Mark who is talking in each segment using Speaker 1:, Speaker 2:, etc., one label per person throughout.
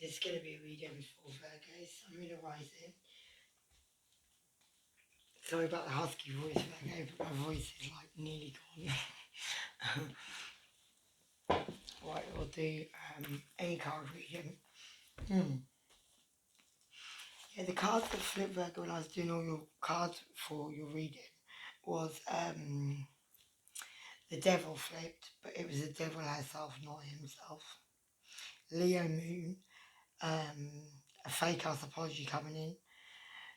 Speaker 1: there's going to be a reading for Virgo, Sun, Moon, Rising. Sorry about the husky voice, Virgo, but my voice is like nearly gone. Right, we'll do any card reading. Yeah, the cards that flipped, Virgo, when I was doing all your cards for your reading was the devil flipped, but it was the devil herself, not himself. Leo Moon, a fake ass apology coming in.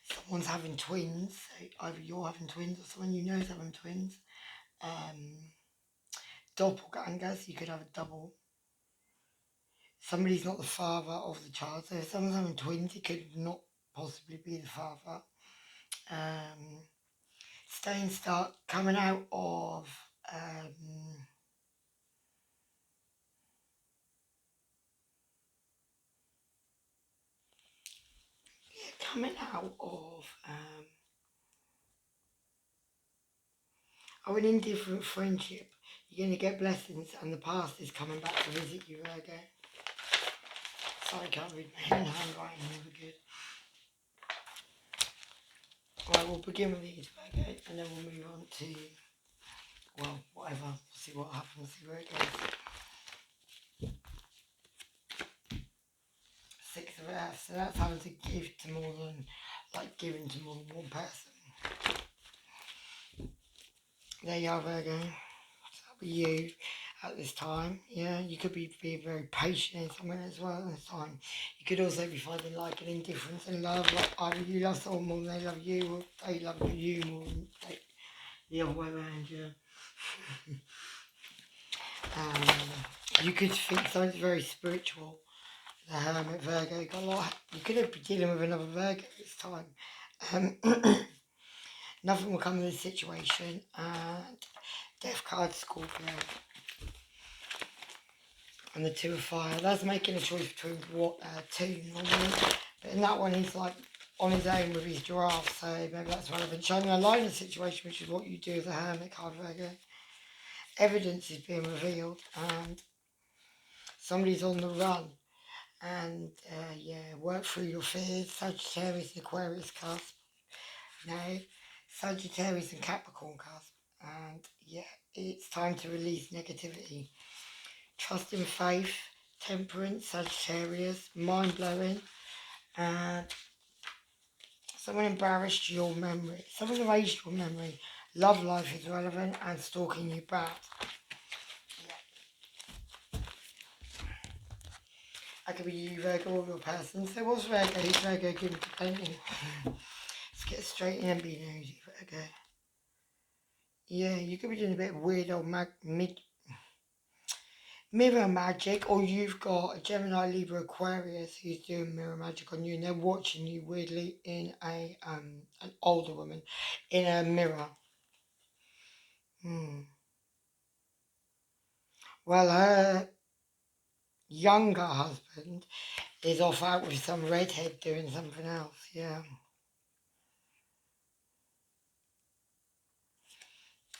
Speaker 1: Someone's having twins, so either you're having twins or someone you know is having twins. Doppelgangers, you could have a double. Somebody's not the father of the child, so if someone's having twins, it could not possibly be the father. Staying stuck, coming out of coming out of an indifferent friendship. You're going to get blessings, and the past is coming back to visit you, Virgo. Sorry, I can't read my own handwriting, never good. Right, we'll begin with these, Virgo, and then we'll move on to, well, whatever. We'll see what happens, see where it goes. Six of Earth, so that's having to give to more than, like giving to more than one person. There you are, Virgo. So that'll be you at this time. Yeah, you could be being very patient in someone as well at this time. You could also be finding like an indifference in love, like either you love someone more than they love you, or they love you more than the other way around, yeah. You could think something's very spiritual. The Hermit, Virgo, got a lot. You could be dealing with another Virgo this time. Nothing will come of this situation. And Death card, Scorpio. And the Two of Fire. That's making a choice between two normally. But in that one, he's like on his own with his giraffe, so maybe that's relevant. Shining a light in the situation, which is what you do as a Hermit card, Virgo. Evidence is being revealed, and somebody's on the run. And yeah, work through your fears. Sagittarius and Aquarius cusp. No, Sagittarius and Capricorn cusp. And yeah, it's time to release negativity. Trust in faith, Temperance, Sagittarius, mind-blowing, and someone embarrassed your memory. Someone erased your memory. Love life is relevant, and stalking you back. Yeah. That could be you, Virgo, or your person. So what's Virgo? Who's Virgo good at painting? Let's get straight in and be nosy, Virgo. Yeah, you could be doing a bit of weird old mirror magic, or you've got a Gemini, Libra, Aquarius who's doing mirror magic on you, and they're watching you weirdly in an older woman in a mirror. Well, her younger husband is off out with some redhead doing something else. Yeah.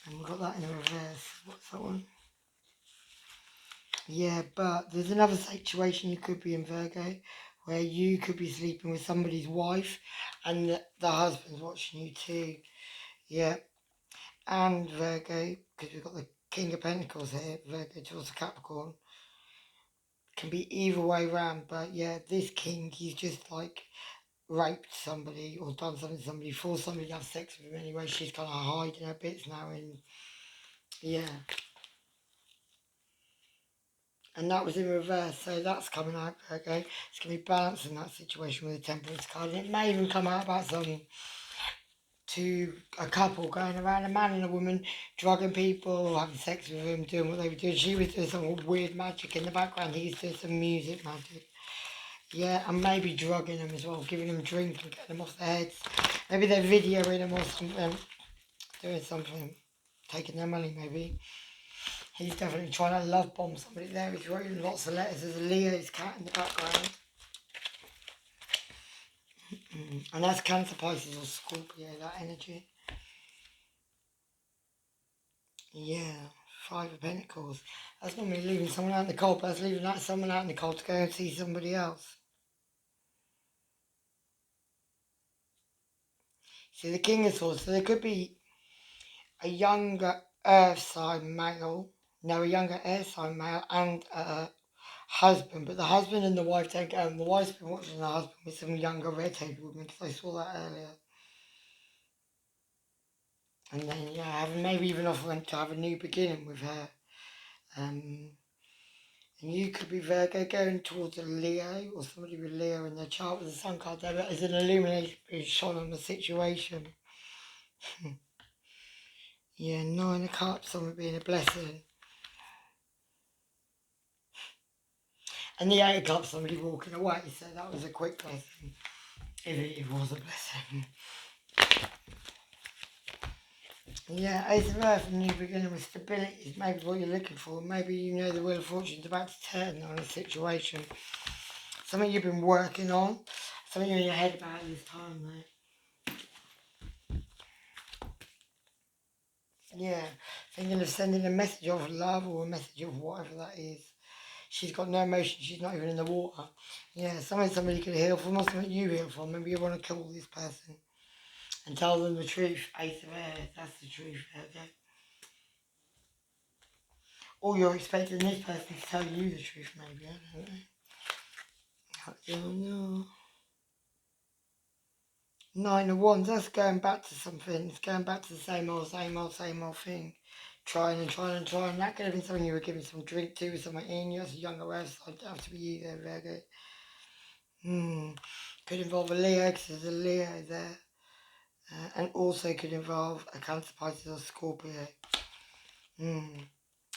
Speaker 1: And we've got that in reverse. What's that one? Yeah, but there's another situation you could be in, Virgo, where you could be sleeping with somebody's wife and the husband's watching you too. Yeah. And Virgo, because we've got the King of Pentacles here, Virgo towards the Capricorn. Can be either way around, but yeah, this king, he's just like raped somebody or done something to somebody, forced somebody to have sex with him anyway. She's kind of hiding her bits now, and yeah. And that was in reverse, so that's coming out, okay? It's going to be balancing that situation with the Temperance card. And it may even come out about a couple going around, a man and a woman, drugging people, having sex with them, doing what they were doing. She was doing some weird magic in the background. He's doing some music magic. Yeah, and maybe drugging them as well, giving them drink and getting them off their heads. Maybe they're videoing them or something, doing something, taking their money maybe. He's definitely trying to love bomb somebody there. He's writing lots of letters. There's a Leo's cat in the background. And that's Cancer, Pisces or Scorpio, that energy. Yeah, Five of Pentacles. That's normally leaving someone out in the cold, but that's leaving someone out in the cold to go and see somebody else. See, the King of Swords, so there could be a younger earth sign male, no, a younger air sign male, and a husband, but the husband and the wife don't get on. The wife's been watching the husband with some younger red-haired woman, because I saw that earlier. And then, yeah, having maybe even offering to have a new beginning with her. And you could be Virgo going towards a Leo, or somebody with Leo in their chart with the sun card there, but as an illumination is shone on the situation. Yeah, 9 of Cups, someone being a blessing. And the 8 of Cups, somebody walking away, so that was a quick blessing. If it was a blessing. Yeah, Ace of Earth, a new beginning with stability is maybe what you're looking for. Maybe you know the Wheel of Fortune's about to turn on a situation. Something you've been working on. Something you're in your head about this time, though. Yeah, thinking of sending a message of love or a message of whatever that is. She's got no emotion, she's not even in the water. Yeah, somebody could heal from, or something you heal from. Maybe you want to kill this person and tell them the truth. Ace of Earth, that's the truth, okay? Or you're expecting this person to tell you the truth, maybe, I don't know. I don't know. 9 of Wands, that's going back to something. It's going back to the same old thing. Trying and trying and trying. That could have been something you were giving some drink to with someone in you. That's a younger earth, so it'd have to be you there, Virgo. Could involve a Leo, because there's a Leo there. And also could involve a Cancer, Pisces or Scorpio. And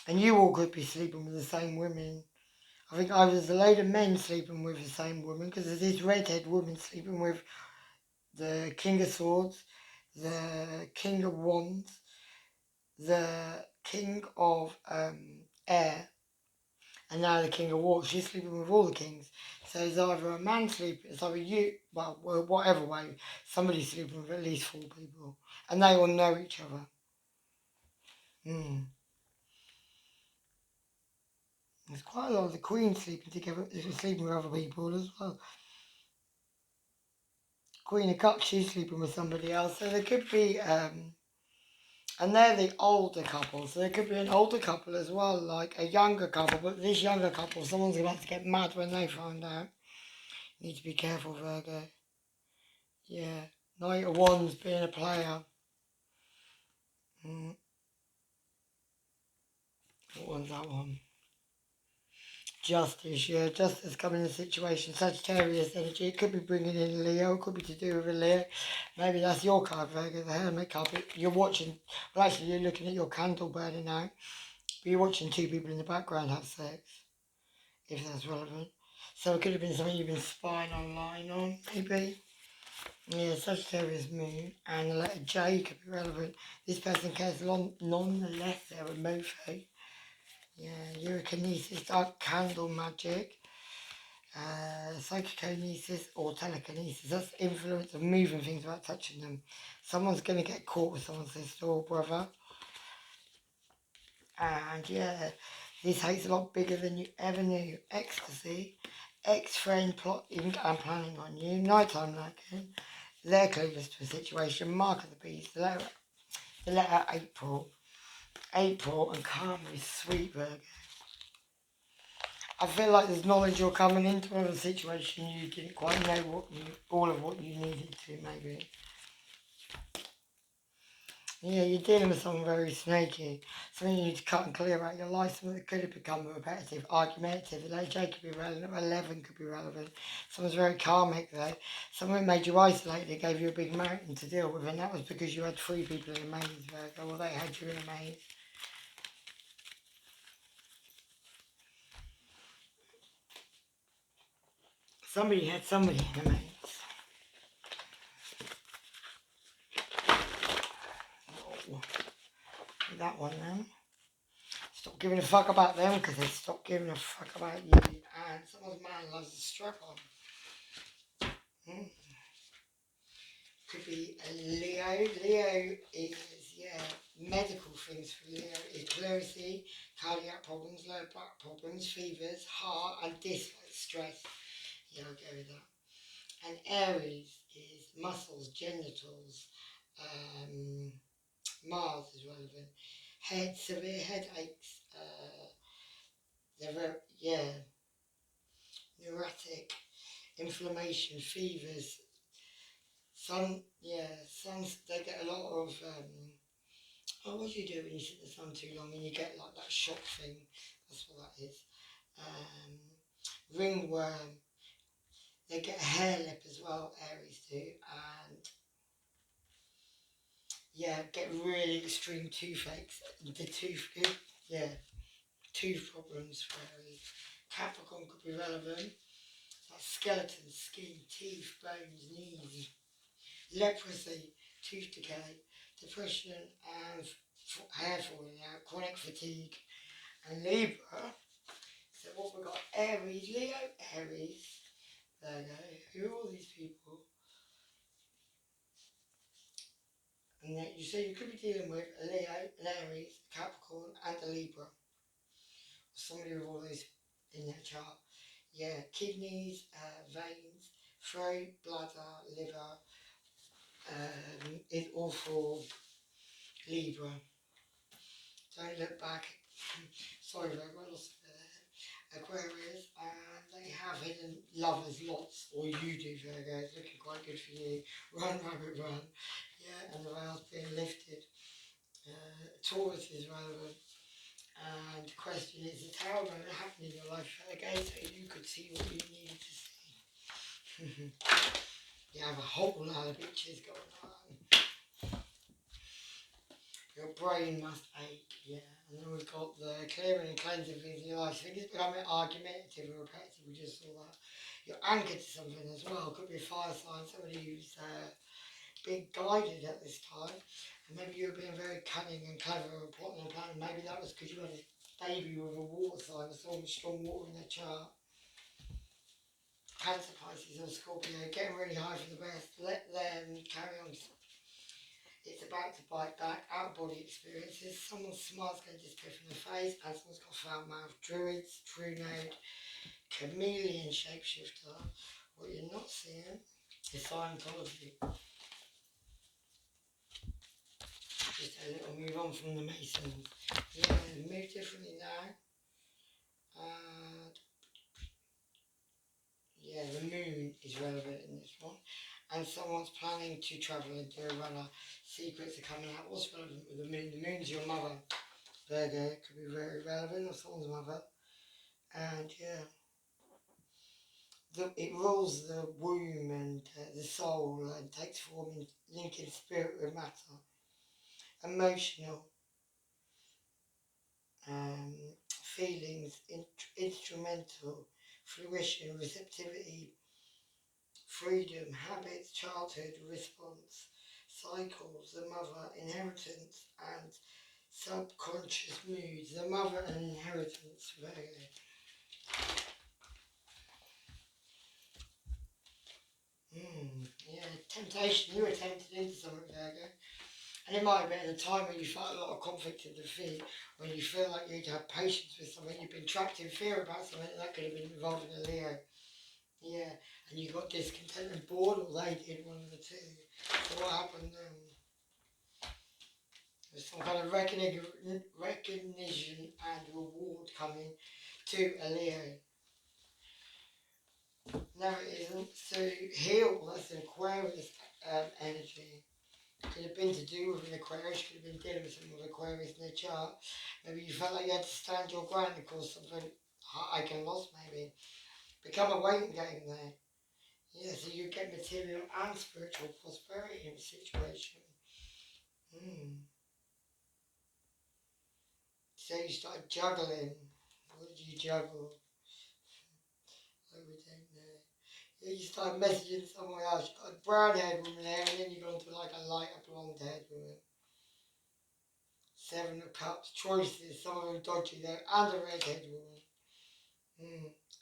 Speaker 1: you all could be sleeping with the same women. I think either there's a load of men sleeping with the same woman, because there's this redhead woman sleeping with the King of Swords, the King of Wands, the King of Air, and now the King of Water. She's sleeping with all the kings. So there's either a man sleeping, it's either you, well, whatever way, somebody's sleeping with at least 4 people. And they all know each other. There's quite a lot of the Queens sleeping together, sleeping with other people as well. Queen of Cups, she's sleeping with somebody else. So there could be, and they're the older couple. So there could be an older couple as well, like a younger couple. But this younger couple, someone's about to get mad when they find out. You need to be careful, Virgo. Yeah. Knight of Wands being a player. What one's that one? Justice, yeah, justice coming in the situation. Sagittarius energy, it could be bringing in Leo, it could be to do with a Leo. Maybe that's your card, Virgo, the Hermit card. But you're watching, well, actually, you're looking at your candle burning out. But you're watching 2 people in the background have sex, if that's relevant. So it could have been something you've been spying online on, maybe. Yeah, Sagittarius moon, and the letter J could be relevant. This person cares nonetheless, they're a mofo. Yeah, Eurokinesis, dark candle magic, psychokinesis or telekinesis. That's influence of moving things without touching them. Someone's going to get caught with someone's sister or brother. And yeah, this hate's a lot bigger than you ever knew. Ecstasy, ex-friend plotting and planning on you. Nighttime lacking. They're clueless to a situation. Mark of the beast. The letter April. April and karma is sweet, Virgo. I feel like there's knowledge you're coming into a situation you didn't quite know all of what you needed to, maybe. Yeah, you're dealing with someone very snaky. Something you need to cut and clear out your life. Something that could have become repetitive, argumentative. The AJ could be relevant, 11 could be relevant. Someone's very karmic though. Someone made you isolated, gave you a big mountain to deal with, and that was because you had 3 people in a maze, Virgo, or they had you in a maze. Somebody had somebody in a maze. That one then. Stop giving a fuck about them because they stop giving a fuck about you. And someone's man loves a strap on. Could be a Leo. Leo is, yeah, medical things for Leo is pleurisy, cardiac problems, low back problems, fevers, heart, and disc, like stress. Yeah, I'll go with that. And Aries is muscles, genitals, Mars is relevant. Severe headaches. They're very, yeah, neurotic, inflammation, fevers. They get a lot of, what do you do when you sit in the sun too long and you get like that shock thing? That's what that is. Ringworm. They get a hair lip as well, Aries do, and yeah, get really extreme toothaches. Tooth problems for Aries. Capricorn could be relevant. Like skeleton, skin, teeth, bones, knees, leprosy, tooth decay, depression, and hair falling out, chronic fatigue, and Libra. So what we've got, Aries, Leo, Aries, Virgo. Who are all these people? And that you say you could be dealing with a Leo, an Aries, a Capricorn, and a Libra. Somebody with all those in their chart. Yeah, kidneys, veins, throat, bladder, liver, is all for Libra. Don't look back. Sorry, Virgo, I lost Aquarius, and they have hidden lovers lots, or you do, Virgo. It's looking quite good for you. Run, rabbit, run. Yeah, and the veil's being lifted. Taurus is relevant. And the question is tower going to happen in your life, Virgo, so you could see what you needed to see. You have a whole lot of bitches going on. Your brain must ache, yeah. And then we've got the clearing and cleansing things in your life. I think it's becoming argumentative and repetitive. We just saw that. You're anchored to something as well. Could be a fire sign, somebody who's being guided at this time. And maybe you were being very cunning and clever and plotting and planning. Maybe that was because you had a baby with a water sign, with so much strong water in their chart. Cancer, Pisces or Scorpio, getting really high for the best. Let them carry on. It's about to bite back. Out-of-body experiences. Someone's smile's going to disappear from their face, and someone's got foul mouth. Druids, True Node, Chameleon Shapeshifter. What you're not seeing is Scientology. Just a little move on from the Masons. Yeah, move differently now. And yeah, the moon is relevant in this one. And someone's planning to travel and do a runner. Secrets are coming out. What's relevant with the moon? The moon's your mother. Virgo could be very relevant, or someone's mother. And yeah, it rules the womb and the soul and takes form in linking spirit with matter. Emotional feelings, instrumental, fruition, receptivity, freedom, habits, childhood, response, cycles, the mother, inheritance, and subconscious moods. The mother and inheritance, Virgo. Yeah, temptation. You were tempted into something, Virgo. And it might have been a time when you felt a lot of conflict and defeat, when you feel like you need to have patience with something, you've been trapped in fear about something, and that could have been involved in a Leo. Yeah, and you got discontent and bored, or they did, one of the two. So what happened then? There's some kind of recognition and reward coming to a Leo. No, it isn't. So heal, that's an Aquarius energy. Could have been to do with an Aquarius, could have been dealing with someone with Aquarius in their chart. Maybe you felt like you had to stand your ground and cause something heartache and loss, maybe. Become a waiting game there. Yeah, so you get material and spiritual prosperity in the situation. So you start juggling. What did you juggle? I we don't know. Yeah, you start messaging someone else. You got a brown haired woman there, and then you go into like a lighter blonde haired woman. Seven of Cups, choices, some of them dodgy there, and a red-haired woman.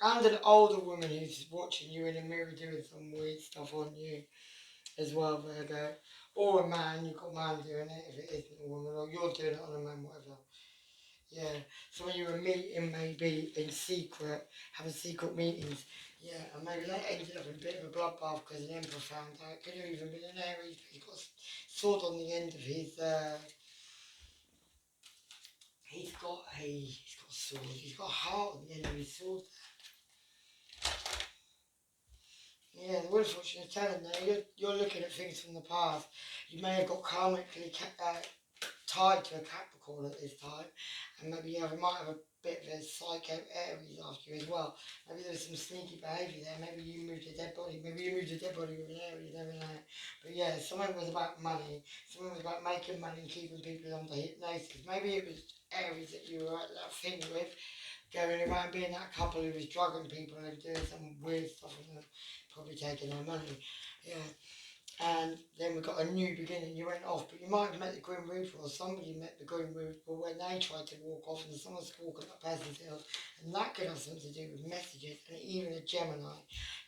Speaker 1: And an older woman who's watching you in a mirror doing some weird stuff on you as well, Virgo. Or a man, you've got a man doing it if it isn't a woman, or you're doing it on a man, whatever. Yeah. So when you were meeting, maybe in secret, having secret meetings. Yeah, and maybe that ended up in a bit of a bloodbath because an emperor found out. Could have even been an Aries, but he's got a sword on the end of his. He's got a sword. He's got a heart on the end of his sword. Yeah, the Wheel of Fortune is telling there. You're looking at things from the past. You may have got karmically tied to a Capricorn at this time, and maybe you might have a bit of a psycho Aries after you as well. Maybe there's some sneaky behaviour there. Maybe you moved a dead body. Maybe you moved a dead body with an Aries. Never know. But yeah, something was about money. Something was about making money and keeping people under hypnosis. Maybe it was Aries that you were at that thing with, going around being that couple who was drugging people and doing some weird stuff and them, probably taking their money. Yeah. And then we got a new beginning. You went off, but you might have met the Grim Reaper, or somebody met the Grim Reaper when they tried to walk off, and someone's walking up Pleasant Hill, and that could have something to do with messages, and even a Gemini.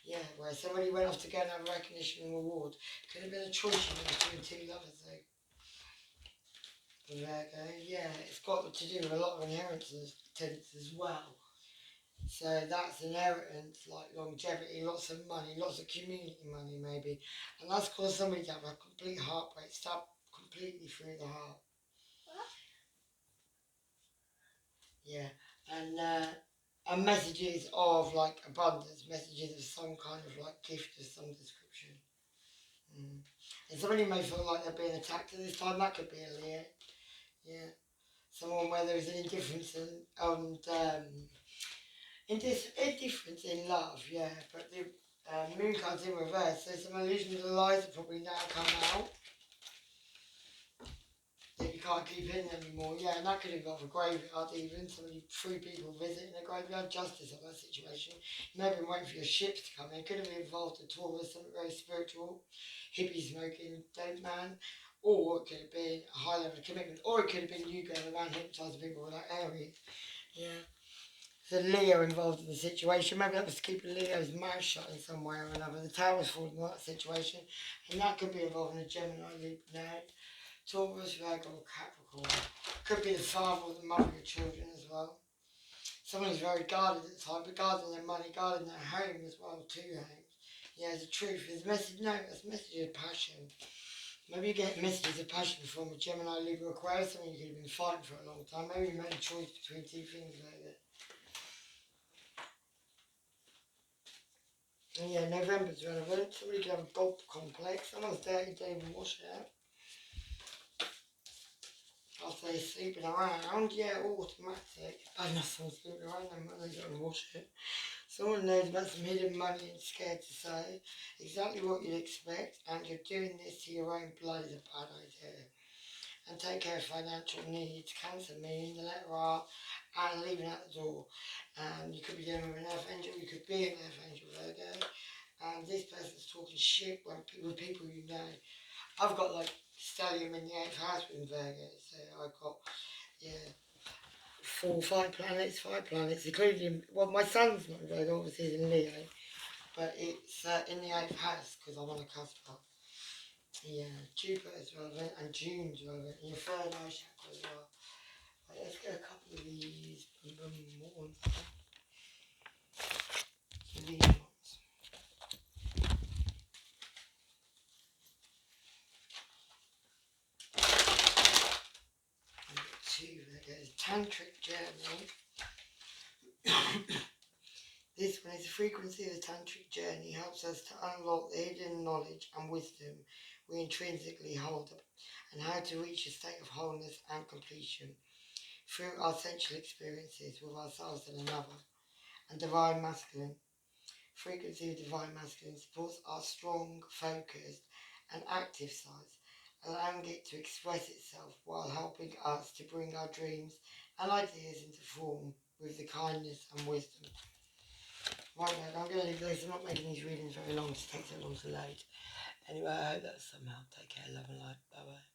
Speaker 1: Yeah, where somebody went off to go and have recognition and reward. Could have been a choice you made between two lovers, though. Virgo, yeah, it's got to do with a lot of inheritance as well. So that's inheritance, like longevity, lots of money, lots of community money maybe. And that's caused somebody to have a complete heartbreak, stab completely through the heart. Yeah. And messages of like abundance, messages of some kind of like gift of some description. Mm. And somebody may feel like they're being attacked at this time, that could be a Leo. Yeah. Someone where there's an indifference indifference in love, yeah, but the moon card's in reverse, so some illusions of lies have probably now come out that you can't keep in anymore, yeah, and that could involve a graveyard even, somebody, three people visiting a graveyard, justice of that situation. You may have been waiting for your ships to come in, it could have involved a Taurus, something very spiritual, hippie smoking, dope man, or it could have been a high level of commitment, or it could have been you going around hypnotising people with that Aries, yeah. There's a Leo involved in the situation. Maybe that was to keep Leo's mouth shut in some way or another. The tower's falling in that situation, and that could be involving a Gemini, Libra, Taurus, Virgo, or Capricorn. Could be the father or the mother of your children as well. Someone who's very guarded at the time, but guarding their money, guarding their home as well, two homes. Yeah, there's a truth. There's a message. No, there's a message of passion. Maybe you get messages of passion from a Gemini, Libra, Aquarius. Someone you could have been fighting for a long time. Maybe you made a choice between two things like that. And yeah, November's relevant. Somebody could have a gulp complex. Someone's dirty, don't even wash it out. After they're sleeping around, yeah, automatic. Bad enough someone sleeping around, then they don't wash it. Someone knows about some hidden money and scared to say exactly what you'd expect, and you're doing this to your own blood is a bad idea. And take care of financial needs, Cancer meaning the letter R, and leaving out the door. And you could be dealing with an earth angel, you could be an earth angel, Virgo. And this person's talking shit with people you know. I've got like stellium in the 8th house with Virgo, so I've got, yeah, five planets, including, well, my son's not in Virgo, obviously he's in Leo, but it's in the 8th house because I'm on a cusp up. Yeah, Jupiter's relevant and June's relevant, and your third eye chakra as well. Right, let's get a couple of these, more ones. These ones. Two, there's Tantric Journey. This one is the frequency of the Tantric Journey helps us to unlock the hidden knowledge and wisdom we intrinsically hold and how to reach a state of wholeness and completion through our sensual experiences with ourselves and another. And Divine Masculine. Frequency of Divine Masculine supports our strong, focused and active sides, allowing it to express itself while helping us to bring our dreams and ideas into form with the kindness and wisdom. Right then, I'm going to leave this. I'm not making these readings very long, it takes so long to load. Anyway, I hope that somehow. Take care, love and light. Bye bye.